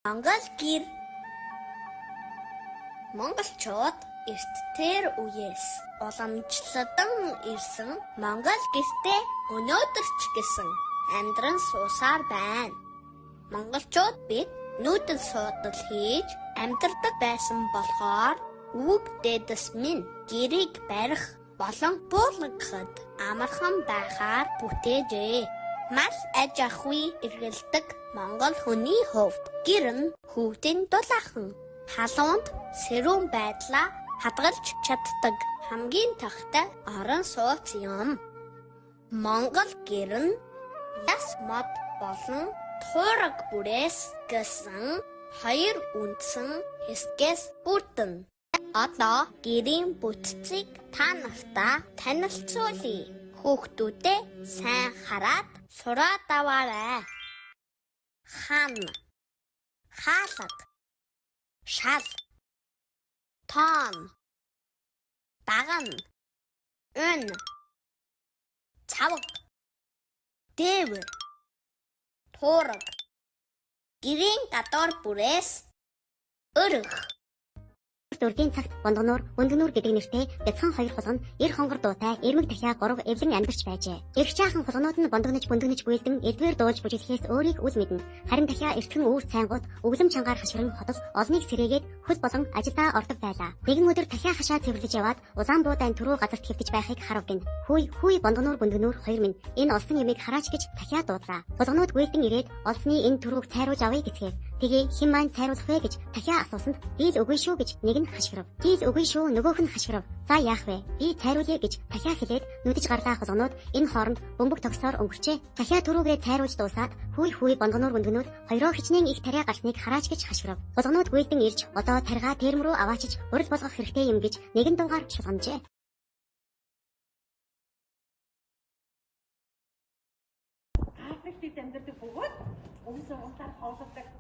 Монгол гэр. Монголчууд эрт тэр үеэс уламжлалдан ирсэн Монгол гэртээ өнөөдөр ч гэсэн амьдран суусаар байна. Монголчууд бид нүүдэл суудал хийж амьдардаг байсан болохоор үг дэдэс минь гэрийг барих болон буулгахад амархан байхаар бүтээжээ. Мал аж ахуй эргэлдэг Монгол хүний хувьд гэр нь хүүхдийн дулаахан халуунд сэрүүн байдлаа хадгалж чаддаг хамгийн тогттой орон сууц юм. Монгол гэр нь яс мод болон туураг бүрээс гэсэн хоёр үндсэн хэсгээс бүрдэнэ. Одоо гэрийн бүтцийг та нартаа танилцуулъя. Хүүхдүүдээ сайн хараад сураад аваарай. Хан, хаалга, шал, тоон, даган, өн, цавг, дээвэр, туураг, гэрийн гадуур бүрээс өргөх. Урдын цагт Бондгонуур, Өндгөнүүр гэдэг нэртэй бяцхан хоёр хулган эр хонгор дуутай эрмэг дахиа 3 эвлэн амьдарч байжээ. Эх чаахан хулганууд нь бондгонож бүндгэнэж буйлдан элдвэр дуулж бүжиглэхээс өөрийг үл мэднэ. Харин дахиа эртхэн үүс цайнгууд өглөм чангаар хашгиран хотос олныг сэрээгээд хөс болон ажилдаа ордог байлаа. Нэгэн өдөр дахиа хашаа цэвэрлэж яваад улаан буудайн түрүү газарт хэвтэж байхыг харав гин. Хүй Бондгонуур Бүндгөнүүр хоёр минь энэ олсон ямиг хараач гэж дахиа дуудлаа. Хулганууд буйлдан ирээд олсны энэ түрүүг цайруулж авъя гэцгээв. Тэгээ хэн маань цайруулах вэ гэж дахиа асуусанд ил үгүй шүү гэж нэг нь хашгирав. Ил үгүй шүү нөгөөх нь хашгирав. За яах вэ? Би цайруулъя гэж дахиа хэлээд нүдэж гарлаа хулганууд энэ хооронд бөмбөг тогсоор өнгөрчээ. Дахиа түрүүгээрээ цайруулж дуусаад хүй Бондгонуур Бүндгөнүүд хоёроо хичнээн их тариа гарсныг хараач гэж хашгирав. Хулганууд буйлдан ирж одоо таргаа терм рүү аваачиж урал болгох хэрэгтэй юм гэж нэгэн дуугаар шулгамжээ. Африкт амьдардаг бөгөөд өвс уралдаар ховлогдог